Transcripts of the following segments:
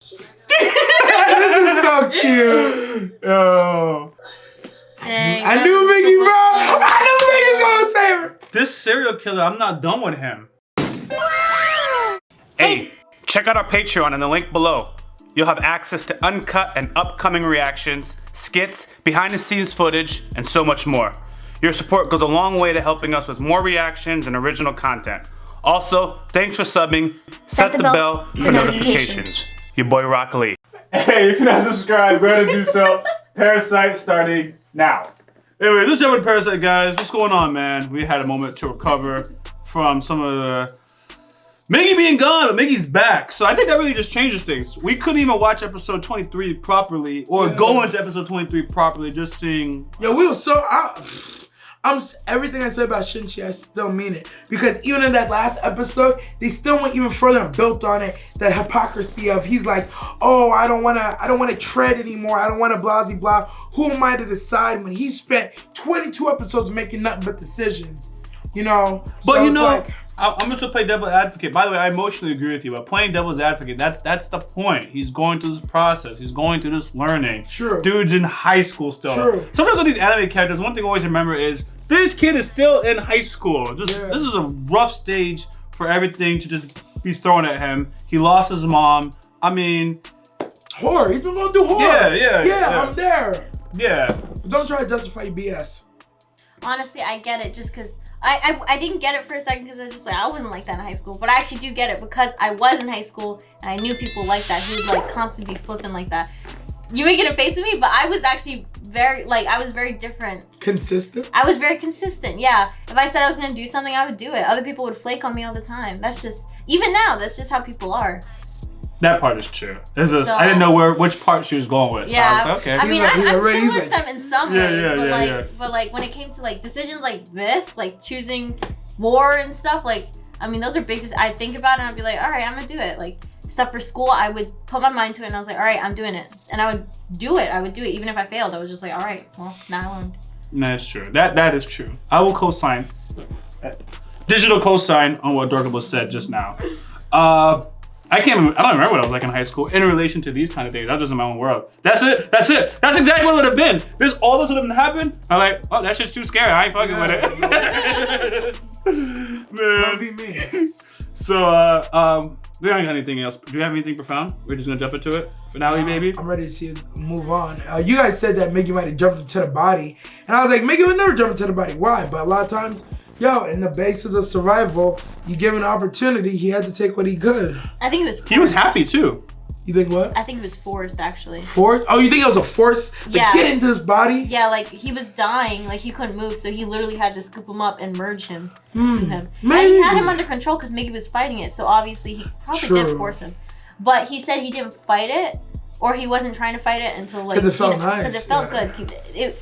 This is so cute. Yo. Dang, I knew Miggy, bro. I knew Miggy was gonna save her. This serial killer, I'm not done with him. Hey, check out our Patreon in the link below. You'll have access to uncut and upcoming reactions, skits, behind the scenes footage, and so much more. Your support goes a long way to helping us with more reactions and original content. Also, thanks for subbing. Set the bell for notifications. Your boy YaBoyRockLee. Hey, if you're not subscribed, go ahead and do so. Parasite starting now. Anyway, let's jump into Parasite, guys. What's going on, man? We had a moment to recover from some of the Miggy being gone, but Miggy's back. So I think that really just changes things. We couldn't even watch episode 23 properly or go into episode 23 properly, just seeing. Yo, we were so I'm everything I said about Shinji, I still mean it. Because even in that last episode, they still went even further and built on it. The hypocrisy of he's like, oh, I don't wanna tread anymore. I don't wanna blah blah. Who am I to decide when he spent 22 episodes making nothing but decisions? You know? But so you know, like, I'm just gonna play devil's advocate. By the way, I emotionally agree with you, but playing devil's advocate, that's the point. He's going through this process. He's going through this learning. True. Dude's in high school still. True. Sometimes with these anime characters, one thing I always remember is this kid is still in high school. This is a rough stage for everything to just be thrown at him. He lost his mom. I mean, horror. He's been going through horror. Yeah. I'm there. Yeah. But don't try to justify your BS. Honestly, I get it just because I didn't get it for a second because I was just like, I wasn't like that in high school. But I actually do get it because I was in high school and I knew people like that who would like constantly be flipping like that. You making a face at me, but I was actually very different. Consistent? I was very consistent, yeah. If I said I was gonna do something, I would do it. Other people would flake on me all the time. That's just, even now, that's just how people are. That part is true. I didn't know which part she was going with. Yeah, so I was like, okay. I mean, I'm similar to them in some ways, but like when it came to like decisions like this, like choosing war and stuff, like, I mean, those are big. I think about it and I'd be like, all right, I'm gonna do it. Like stuff for school, I would put my mind to it and I was like, all right, I'm doing it, and I would do it. Even if I failed. I was just like, all right, well, now I learned. That's true. That is true. I will co-sign. Digital co-sign on what Dorkable said just now. I don't remember what I was like in high school in relation to these kind of things. I was just in my own world. That's it. That's exactly what it would have been. All this would have happened. I'm like, oh, that shit's too scary. I ain't fucking with it. Man. Don't be me. So, we don't got anything else. Do you have anything profound? We're just gonna jump into it. Finale, baby. I'm ready to see it move on. You guys said that Miggy might have jumped into the body. And I was like, Miggy would never jump into the body. Why? But a lot of times, in the basis of survival, you give him an opportunity, he had to take what he could. I think it was forced. He was happy too. You think what? I think it was forced, actually. Forced? Oh, you think it was a force to get into his body? Yeah, like he was dying, like he couldn't move, so he literally had to scoop him up and merge him to him. Maybe. And he had him under control because Miggy was fighting it, so obviously he probably did force him. But he said he didn't fight it, or he wasn't trying to fight it until like... Because it felt nice. Because it felt good.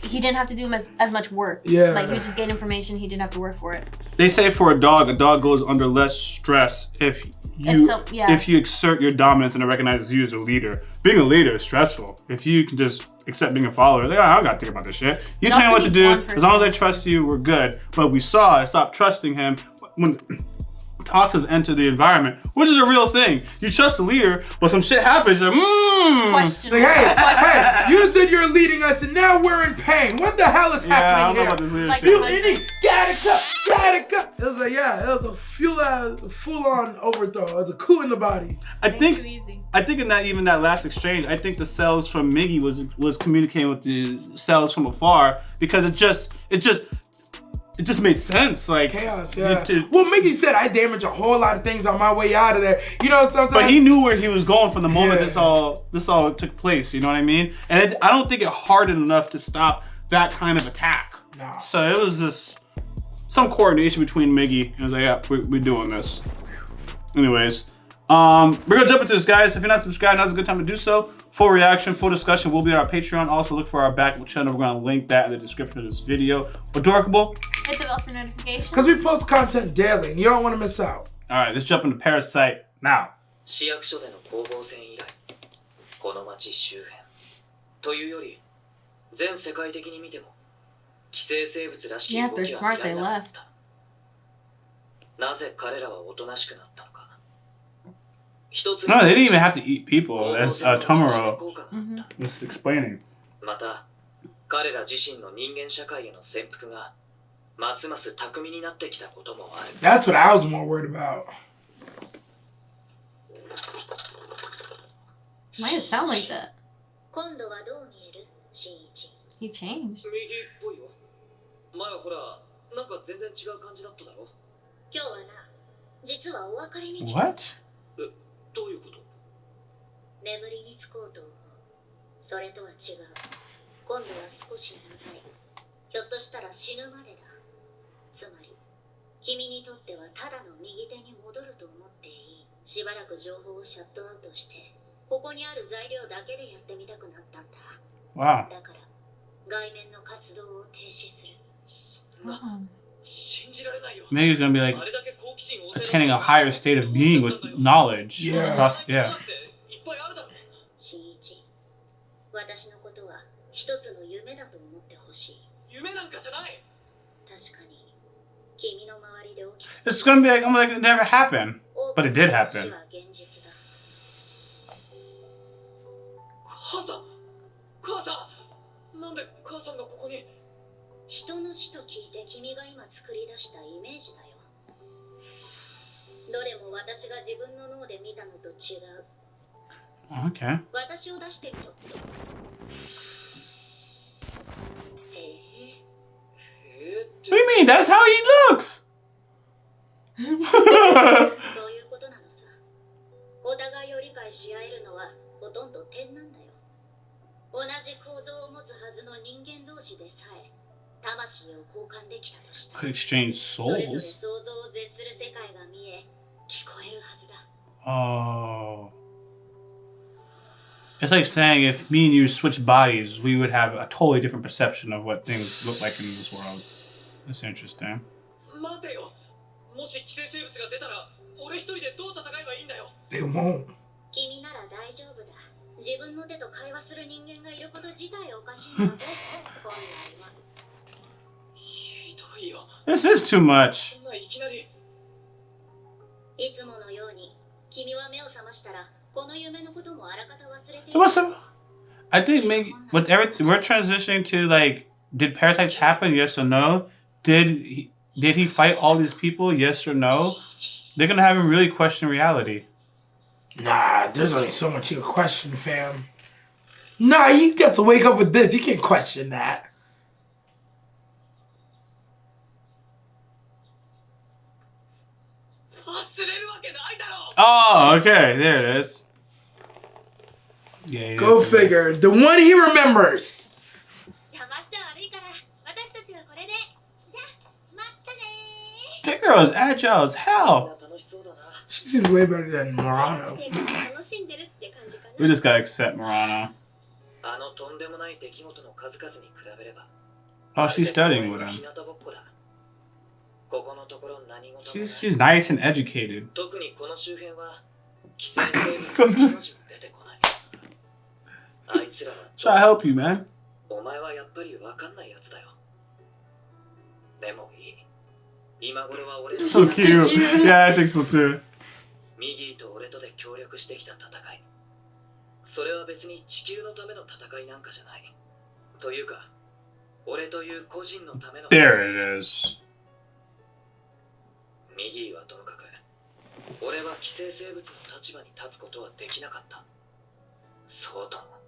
He didn't have to do as much work. Yeah. Like he was just getting information, he didn't have to work for it. They say for a dog goes under less stress if you exert your dominance and it recognizes you as a leader. Being a leader is stressful. If you can just accept being a follower, like, I don't gotta think about this shit. You tell me what to do. As long as I trust you, we're good. But we saw I stopped trusting him when toxins enter the environment, which is a real thing. You trust the leader, but some shit happens. You're like, hey, you said you're leading us, and now we're in pain. What the hell is happening I don't know here? about this leadership. You gotta go. It was like, it was a full-on overthrow. It was a coup in the body. I think in that last exchange, I think the cells from Miggy was communicating with the cells from afar because it just made sense, like chaos. Yeah. Well, Miggy said I damaged a whole lot of things on my way out of there. You know, sometimes. But he knew where he was going from the moment this all took place. You know what I mean? And I don't think it hardened enough to stop that kind of attack. No. So it was just some coordination between Miggy and was like, yeah, we're doing this. Anyways, we're gonna jump into this, guys. If you're not subscribed, now's a good time to do so. Full reaction, full discussion will be on our Patreon. Also, look for our backup channel. We're gonna link that in the description of this video. Adorable. Hit the bell for notifications. Because we post content daily, and you don't want to miss out. All right, let's jump into Parasite now. 市役所での攻防戦以来、この町周辺というより、全世界的に見ても寄生生物らしき動きは見られなかった。なぜ彼らはおとなしくなったのか。No, they didn't even have to eat people. As Tomura was explaining. また彼ら自身の人間社会への潜伏がますます巧みになってきたこともある。 That's what I was more worried about. Why does it sound like that? 今度はどう見える？新一。 He changed. 右っぽいよ。前はほら、なんか全然違う感じだっただろ。今日はな、実はお別れに来た。 What? どういうこと？眠りにつこうと思う。それとは違う。今度は少し長い。ひょっとしたら死ぬまでだ。つまり、君にとってはただの右手に戻ると思っていい。しばらく情報をシャットアウトして、ここにある材料だけでやってみたくなったんだ。 Wow. だから、外面の活動を停止する。 信じられないよ。 Miggy's gonna be like あれだけ好奇心旺盛な attaining a higher state of being with knowledge. Yeah. Yeah. いっぱいあるだろ。新一、私のことは一つの夢だと思ってほしい。夢なんかじゃない。確かに、君の周りで起きた。 It's gonna be like, I'm like, it never happened. But it did happen. 現実だ。母さん、母さん、なんで母さんがここに？人の死と聞いて君が今作り出したイメージだよ。どれも私が自分の脳で見たのと違う。 Okay. 私を出してみろ。What do you mean? That's how he looks. そういうことなのさ。お互いを理解し合えるのはほとんど点なんだよ。同じ構造を持つはずの人間同士でさえ魂を交換できたとしたら Could exchange それぞれ souls. 想像を絶する世界が見え聞こえるはずだ。 Oh. It's like saying if me and you switch bodies, we would have a totally different perception of what things look like in this world. That's interesting. 待てよ。もし寄生生物が出たら、俺一人でどう戦えばいいんだよ。 They won't. 君なら大丈夫だ。自分の手と会話する人間がいること自体おかしいんだぞ。本来は。ひどいよ。 This is too much. そんないきなり。いつものように君は目を覚ましたらこの夢のこともあらかた忘れてい So what's the? I think maybe with everything we're transitioning to like, did parasites happen? Yes or no? Did he fight all these people? Yes or no? They're gonna have him really question reality. Nah, there's only so much you can question, fam. Nah, he gets to wake up with this. He can't question that. Oh, okay, there it is. Yeah. Go figure. The one he remembers. 邪魔しちゃ悪いから私たちはこれで。じゃあまたね That girl is agile as hell. 楽しそうだな。 She seems way better than Murano. 楽しんでるって感じかな。 We just gotta accept Murano. あのとんでもない出来事の数々に比べれば。 Oh, she's studying with him. 日向ぼっこだ。ここのところ何事もない。 She's nice and educated. 特にこの周辺は寄生生物の命も出てこない。あいつらは Try to help you, man. お前はやっぱりわかんないやつだよ。でもいい。今頃は俺 So cute. Yeah, I think so too. ミギーと俺とで協力してきた戦い。それは別に地球のための戦いなんかじゃない。というか、俺という個人のための。 There it is. ミギーはともかく、俺は寄生生物の立場に立つことはできなかった。そうとも、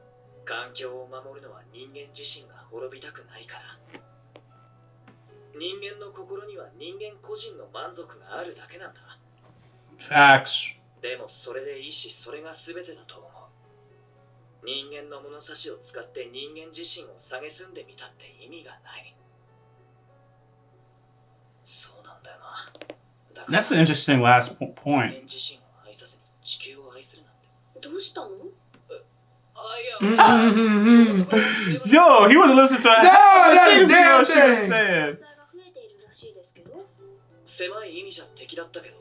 環境を守るのは人間自身が滅びたくないから。人間の心には人間個人の満足があるだけなんだ。 Facts. でもそれでいいし、それが全てだと思う。人間の物差しを使って人間自身を蔑んでみたって意味がない。そうなんだよな。 That's an interesting last point. 人間自身を愛さずに地球を愛するなんて。どうしたの？Yo, he wouldn't listen to her. No, that's Things damn she was thing. saying. が増えているらしいですけど。狭い意味じゃ敵だったけど、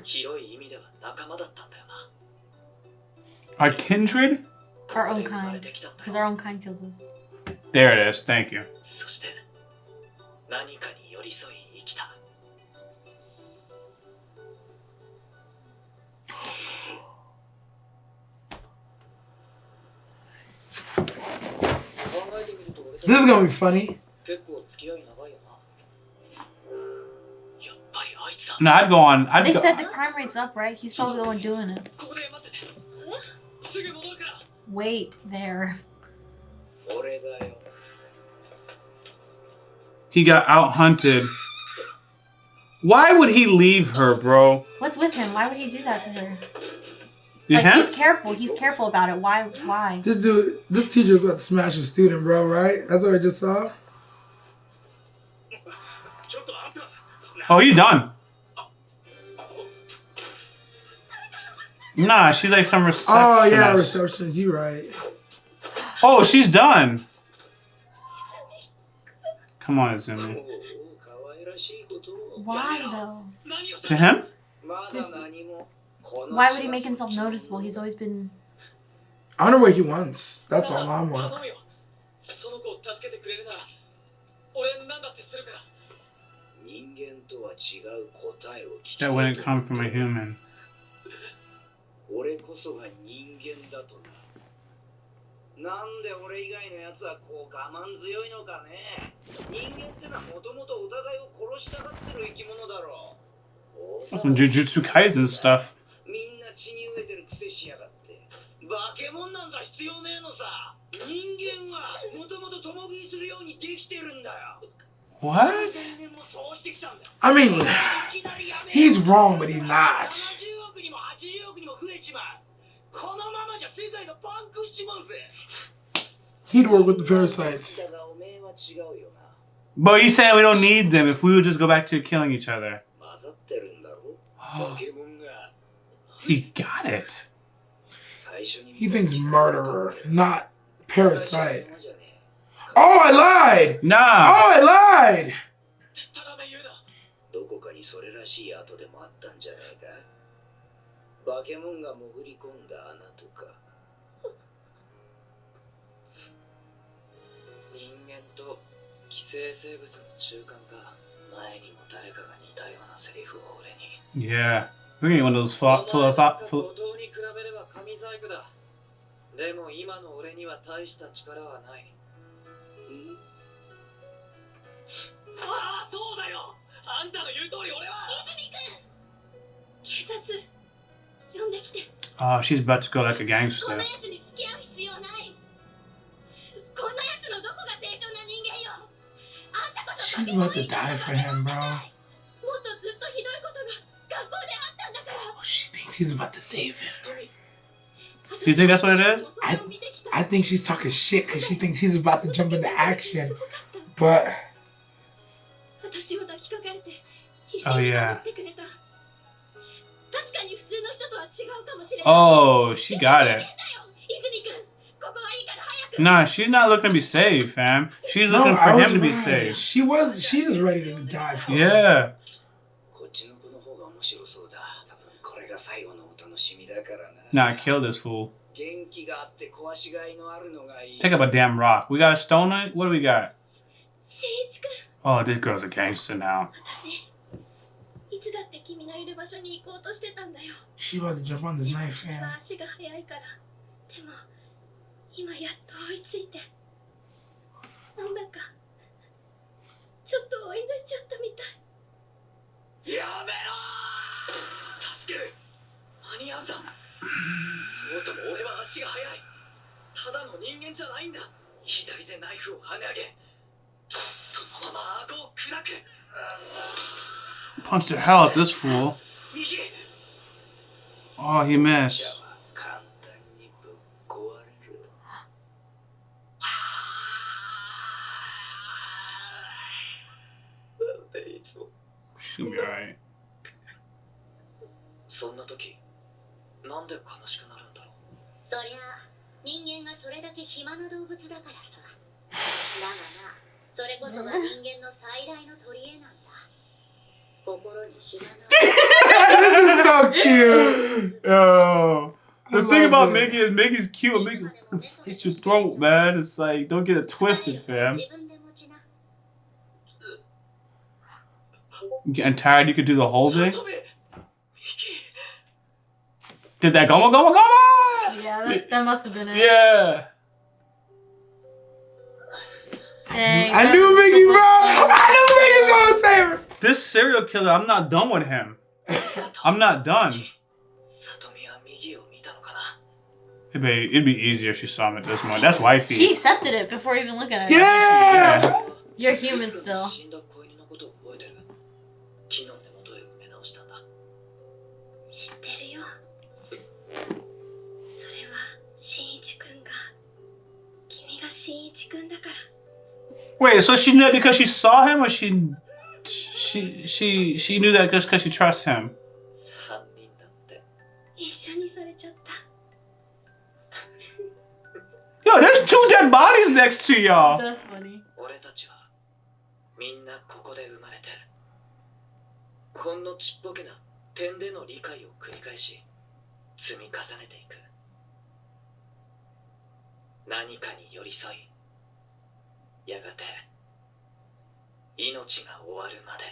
広い意味では仲間だったんだよな。 Our kindred? Our own kind. Because our own kind kills us. There it is. Thank you. そして何かに寄り添い生きた。This is gonna be funny. No, I'd go on. They said the crime rate's up, right? He's probably the one doing it. Wait there. He got out hunted. Why would he leave her, bro? What's with him? Why would he do that to her? You Like, have? he's careful. He's careful about it. Why? This teacher's about to smash a student, bro, right? That's what I just saw. Oh, he's done. Nah, she's like some receptionist. Oh, yeah, receptionist. You right. Oh, she's done. Come on, Izumi. Why though? To him? Why would he make himself noticeable? He's always been. I wonder what he wants. That's all I want. That wouldn't come from a human. That's some Jujutsu Kaisen stuff. What? I mean, he's wrong, but he's not. He'd work with the parasites. But he's saying we don't need them if we would just go back to killing each other. He got it. He thinks murderer, not parasite. Oh, I lied! Nah. Oh, I lied! Yeah. We need one of those philosophical. でも今の俺には大した力はない。ああ、そうだよ。あんたの言う通り俺は。警察呼んできて。 Oh, she's about to go like a こん gangster. な奴に付き合う必要ない。こんな奴のどこが正当な人間よ。あんたこそ。 She's about to die for him, bro. もっとずっとひどいことが学校であったんだから。 Oh, she thinks he's about to save him. You think that's what it is? I think she's talking shit because she thinks he's about to jump into action. But... Oh, yeah. Oh, she got it. Nah, she's not looking to be saved, fam. She's looking for him to be saved. She is ready to die for him. Yeah. Nah, kill this fool. Pick up a damn rock. We got a stone on it? What do we got? Oh, this girl's a gangster now. She about to jump on this knife, fam. Punched the hell out this fool. Oh, he missed. She'll be alright. そんな時、なんで悲しくなるんだろう。そりゃ人間がそれだけ暇な動物だからさ。だがな、それこそが人間の最大の取り柄なんだ。心にしがな。This is so cute. Yo. The thing about it. Miggy is Miggy's cute. Miggy slits your throat, man. It's like, don't get it twisted, fam. You getting tired? You could do the whole thing. Did that goma goma goma? Yeah, that must have been it. Yeah. Dang, I knew Miggy, bro. I knew Miggy was gonna save her. This serial killer, I'm not done with him. I'm not done. Hey, babe, it'd be easier if she saw him at this moment. That's wifey. She accepted it before even looking at it. Yeah. You're human still. 知ってるよ。それは新一くんが君が新一くんだから。 Wait, so she knew that because she saw him, or she knew that just because she trusts him? 一緒にされちゃった。 Yo, there's 2 dead bodies next to y'all. That's funny. 俺たちはみんなここで生まれてほんのちっぽけな点での理解を繰り返し積み重ねていく。何かに寄り添いやがて命が終わるまで。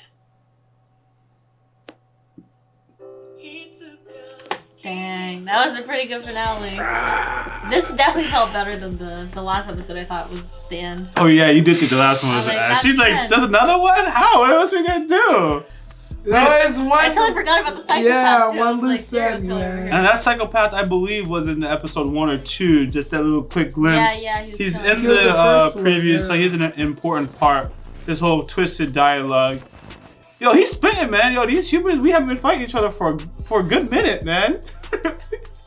Dang, that was a pretty good finale. This definitely felt better than the last episode. I thought was the end. Oh yeah, you did think the last one was I was an like, ass. She's that's the like, end. there's another one? How? What else we gonna do? That was one. I totally forgot about the psychopath. Yeah, too. one It was loose serial end, killer. man. And that psychopath, I believe, was in the episode 1 or 2. Just that little quick glimpse. Yeah, He's killing. in He was the the first one, preview, yeah. so he's an important part. This whole twisted dialogue. Yo, he's spitting, man. Yo, these humans, we haven't been fighting each other for a good minute, man.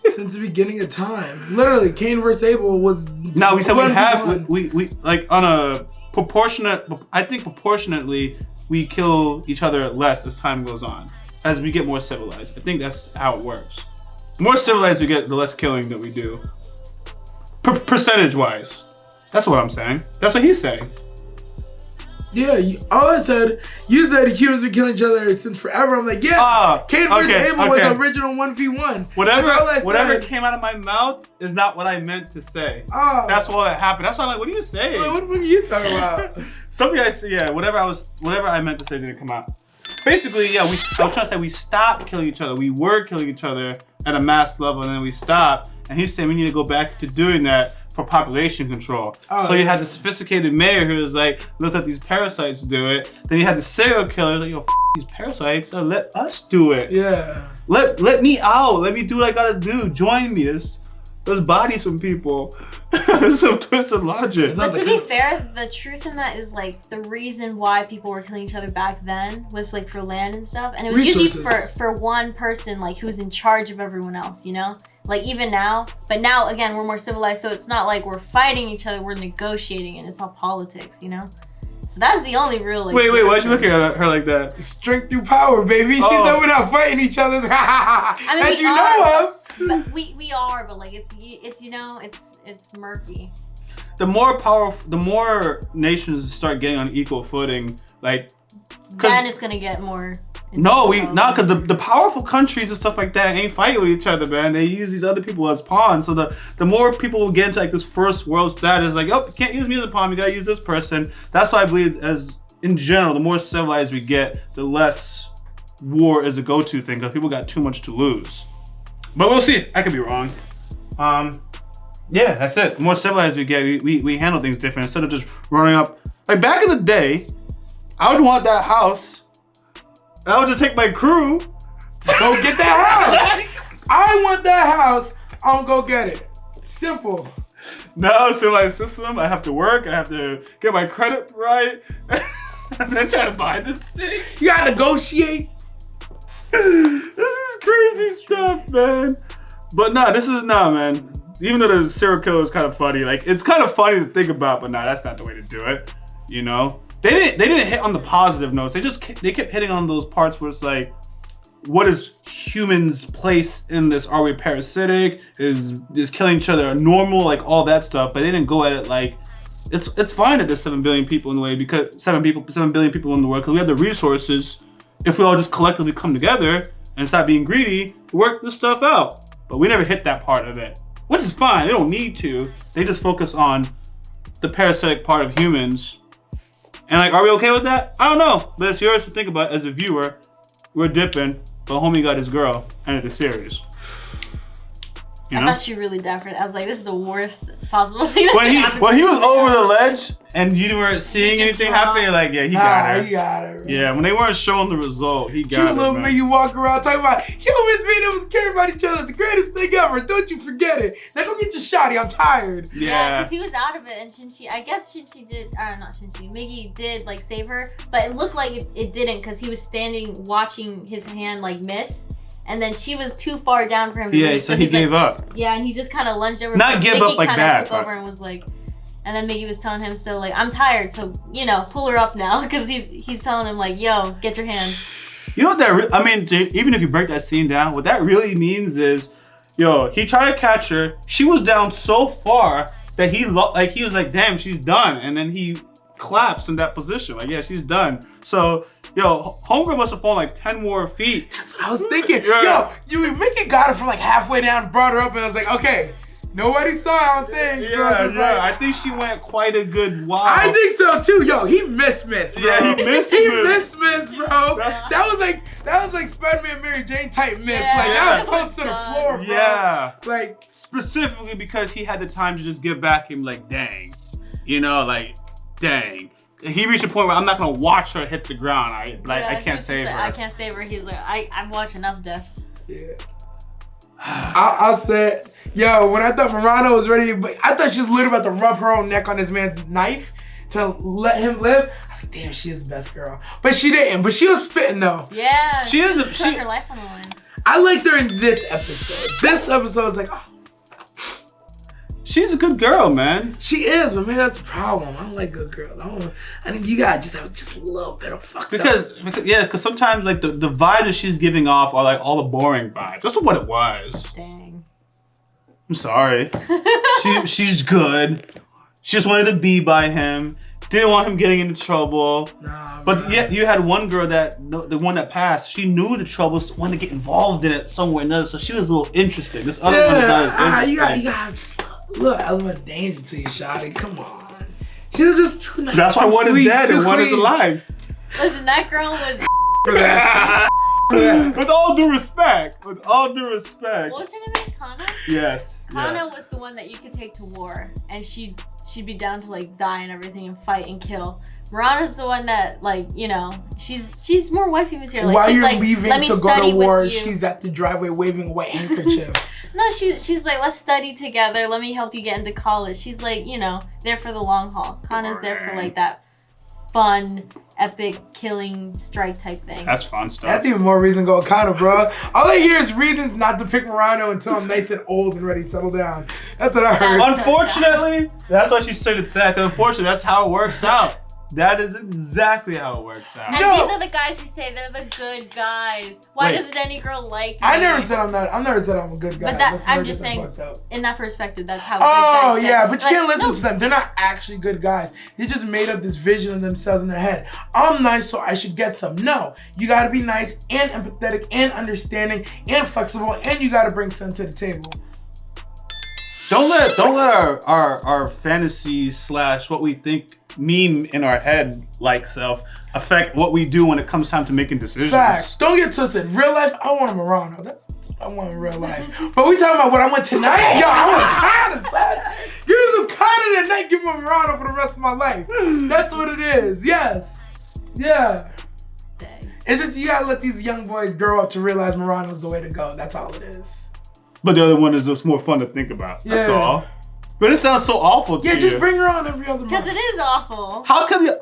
Since the beginning of time. Literally, Cain versus Abel was. No, we said we 1v1. have we like on a proportionate. I think proportionately we kill each other less as time goes on, as we get more civilized. I think that's how it works. The more civilized we get, the less killing that we do. Percentage wise, that's what I'm saying. That's what he's saying. Yeah, all I said, you said humans been killing each other since forever. I'm like, yeah, Cain versus Abel was original 1v1. Whatever came out of my mouth is not what I meant to say. Oh. That's what happened. That's why I'm like, what are you saying? What are you talking about? Something I say, yeah, whatever I meant to say didn't come out. Basically, yeah, I was trying to say we stopped killing each other. We were killing each other at a mass level, and then we stopped. And he's saying we need to go back to doing that for population control. Oh, so you had the sophisticated mayor who was like, let's let these parasites do it. Then you had the serial killer like, yo, these parasites, let us do it. Yeah. Let me out. Let me do what I gotta do. Join me. Let's body some people. Some twisted logic. But to be fair, the truth in that is like the reason why people were killing each other back then was like for land and stuff, and it was usually for one person like who was in charge of everyone else, you know? Like even now, but now again we're more civilized, so it's not like we're fighting each other, we're negotiating, and it's all politics, you know? So that's the only real like. Wait, why'd you look at her like that? Strength through power, baby. She said we're not fighting each other. I mean, that you know of. But we are, but like it's you know it's murky. The more powerful, the more nations start getting on equal footing, like. Then it's gonna get more. Because the powerful countries and stuff like that ain't fighting with each other, man. They use these other people as pawns. So the more people will get into like this first world status, like, oh, you can't use me as a pawn. You gotta use this person. That's why I believe, as in general, the more civilized we get, the less war is a go-to thing because people got too much to lose. But we'll see. I could be wrong. Yeah, that's it. The more civilized we get, we handle things different instead of just running up. Like back in the day, I would want that house. I would just take my crew. Go get that house. I want that house. I'm gonna go get it. Simple. Now, civilized system. I have to work. I have to get my credit right. And then try to buy this thing. You gotta negotiate. This is crazy stuff, man. But man. Even though the serial killer is kind of funny, like it's kind of funny to think about, but that's not the way to do it. You know, they didn't hit on the positive notes. They kept hitting on those parts where it's like, what is humans' place in this? Are we parasitic? Is killing each other normal? Like all that stuff. But they didn't go at it like it's fine that there's 7 billion people in the way because 7 billion people in the world because we have the resources. If we all just collectively come together and stop being greedy, work this stuff out. But we never hit that part of it, which is fine. They don't need to. They just focus on the parasitic part of humans. And like, are we okay with that? I don't know, but it's yours to think about as a viewer. We're dipping, but homie got his girl. End of the series. You know? I thought she really died for that. I was like, this is the worst possible thing. When he was over the ledge and you weren't seeing anything happen, you're like, yeah, he got her. He got her. Yeah, when they weren't showing the result, he got her. Little Miggy walk around talking about humans being able to care about each other. It's the greatest thing ever. Don't you forget it. Now go get your shotty. I'm tired. Yeah, because he was out of it, and Shinchi did, not Shinchi, Miggy did like save her, but it looked like it didn't because he was standing watching his hand like miss. And then she was too far down for him to reach, so he gave up. Yeah, and he just kind of lunged over. Not give up like that. Miggy kind of took over and was like, and then Miggy was telling him, so like, I'm tired, so, you know, pull her up now. Because he's telling him like, yo, get your hand. You know what that, I mean, even if you break that scene down, what that really means is, yo, he tried to catch her. She was down so far that he was like, damn, she's done. And then he collapsed in that position. Like, yeah, she's done. So, yo, Homegirl must have fallen like 10 more feet. That's what I was thinking. Yo, Miggy got her from like halfway down, brought her up, and I was like, okay, nobody saw it, I don't think. Yeah. I think she went quite a good while. I think so too. Yo, he missed, bro. Yeah, he missed, bro. That was like Spider-Man Mary Jane type miss. Yeah, like that was close to the floor, bro. Yeah. Like specifically because he had the time to just get back him like, dang. You know, like, dang. He reached a point where I'm not gonna watch her hit the ground, but I can't save her. I can't save her. He's like, I've watched enough death. Yeah. I'll say, yo, when I thought Murano was ready, I thought she was literally about to rub her own neck on this man's knife to let him live. I was like, damn, she is the best girl. But she didn't. But she was spitting though. Yeah. She put her life on the line. I liked her in this episode. This episode was like, oh. She's a good girl, man. She is, but maybe that's a problem. I don't like good girls. I think you gotta just have just a little bit of fucked up. Because sometimes like the vibe that she's giving off are like all the boring vibes. That's what it was. Dang. I'm sorry. she's good. She just wanted to be by him. Didn't want him getting into trouble. Nah, but yeah, you had one girl the one that passed. She knew the trouble, wanted to get involved in it somewhere or another. So she was a little interested. This other one is not as interesting. You got look, element of danger to you, shawty. Come on. She was just too nice. That's why one is dead and one is alive. Listen, that girl was. For that. With all due respect. What was her name? Kana? Yes. Kana was the one that you could take to war, and she'd be down to like die and everything and fight and kill. Murano's the one that, like, you know, she's more wifey material. Like, while she's you're like, leaving to go to war, she's at the driveway waving a white handkerchief. No, she's like, let's study together. Let me help you get into college. She's like, you know, there for the long haul. Kana's there for like that fun, epic killing strike type thing. That's fun stuff. That's even more reason to go with Kana, bro. All I hear is reasons not to pick Murano until I'm nice and old and ready to settle down. That's what I heard. Unfortunately, that's why she said it's sad. Unfortunately, that's how it works out. That is exactly how it works out. And these are the guys who say they're the good guys. Why doesn't any girl like me? I never said I'm a good guy. But I'm just saying, in that perspective, that's how. Oh good guys yeah, say. but you can't listen to them. They're not actually good guys. They just made up this vision of themselves in their head. I'm nice, so I should get some. No, you gotta be nice and empathetic and understanding and flexible, and you gotta bring some to the table. Don't let our fantasies / what we think meme in our head like self affect what we do when it comes time to making decisions. Facts. Don't get twisted. Real life, I want a Murano. That's what I want in real life. But we talking about what I want tonight? Yo, I want Kana, son. Give me some Kana tonight. Give me a Murano for the rest of my life. That's what it is. Yes. Yeah. Dang. It's just you gotta let these young boys grow up to realize Murano's the way to go. That's all it is. But the other one is just more fun to think about. That's all. But it sounds so awful to you. Yeah, just bring her on every other month. Because it is awful. How can you...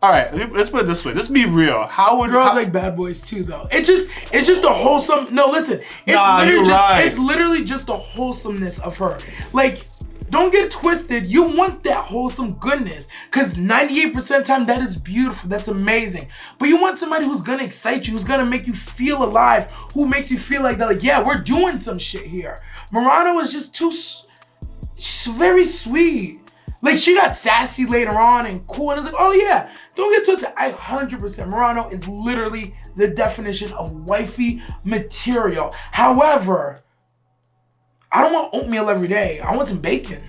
All right, let's put it this way. Let's be real. How would... Girls like bad boys too, though. It's just a wholesome... No, listen. It's literally just the wholesomeness of her. Like, don't get twisted. You want that wholesome goodness. Because 98% of the time, that is beautiful. That's amazing. But you want somebody who's going to excite you, who's going to make you feel alive, who makes you feel like that. Like, yeah, we're doing some shit here. Murano is just too... She's very sweet. Like, she got sassy later on and cool. And it's like, oh yeah, don't get twisted. 100%. Murano is literally the definition of wifey material. However, I don't want oatmeal every day. I want some bacon.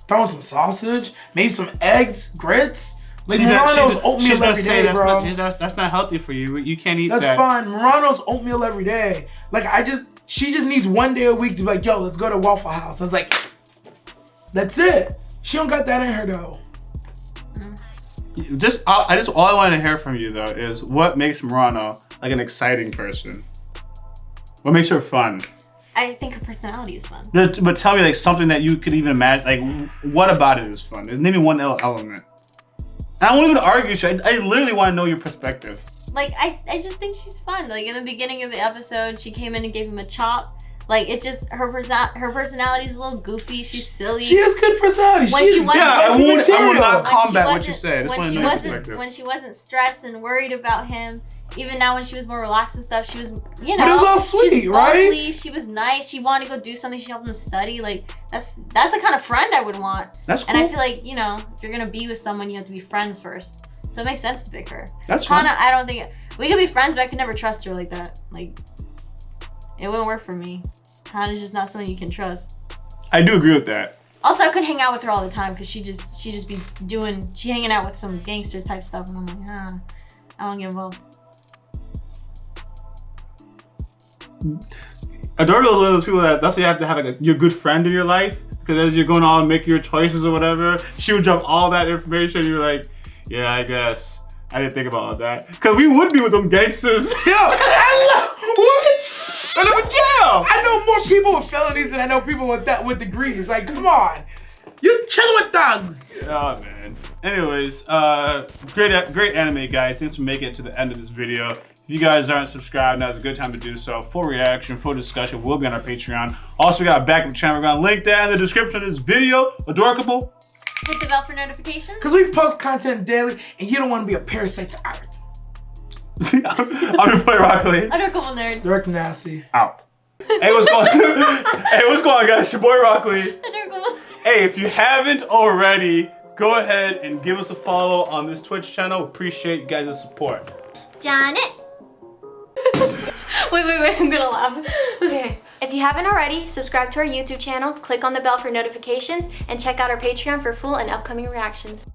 I want some sausage, maybe some eggs, grits. Like, Murano's oatmeal every day, bro. That's not healthy for you. You can't eat that. That's fine. Murano's oatmeal every day. Like, I just... She just needs 1 day a week to be like, yo, let's go to Waffle House. I was like, that's it. She don't got that in her though. All I want to hear from you though is what makes Murano like an exciting person. What makes her fun? I think her personality is fun. But tell me like something that you could even imagine. Like, what about it is fun? Name me one element. And I won't even argue with you. I literally want to know your perspective. Like, I just think she's fun. Like, in the beginning of the episode, she came in and gave him a chop. Like, it's just her personality is a little goofy. She's silly. She has good personality. I will not combat what you say. I just want to know your perspective. When she wasn't stressed and worried about him, even now when she was more relaxed and stuff, she was, you know. But it was all sweet, right? She was nice. She wanted to go do something. She helped him study. Like, that's the kind of friend I would want. That's cool. And I feel like, you know, if you're going to be with someone, you have to be friends first. So it makes sense to pick her. That's fine. Hana, I don't think we could be friends, but I could never trust her like that. Like, it wouldn't work for me. Hana's just not someone you can trust. I do agree with that. Also, I couldn't hang out with her all the time because she just be hanging out with some gangsters type stuff, and I'm like, I don't get involved. Adorable is one of those people that's why you have to have like your good friend in your life, because as you're going on and making your choices or whatever, she would drop all that information. You're like, yeah, I guess I didn't think about all that, because we would be with them gangsters. Yo, what? End up in jail. I know more people with felonies than I know people with degrees. Like, come on, you chilling with thugs. Oh man. Anyways, great anime, guys. Thanks for making it to the end of this video. If you guys aren't subscribed, now's a good time to do so. Full reaction, full discussion will be on our Patreon. Also, we got a backup channel. We're gonna link that in the description of this video. Adorable. Hit the bell for notifications. Because we post content daily, and you don't want to be a parasite to art. I'm YaBoyRockLee. Adorable nerd. Dirk nasty. Out. Hey, what's going on? Hey, what's going on, guys? Your boy Rockley. Adorable. Hey, if you haven't already, go ahead and give us a follow on this Twitch channel. Appreciate you guys' support. Janet. wait, I'm gonna laugh. Okay. If you haven't already, subscribe to our YouTube channel, click on the bell for notifications, and check out our Patreon for full and upcoming reactions.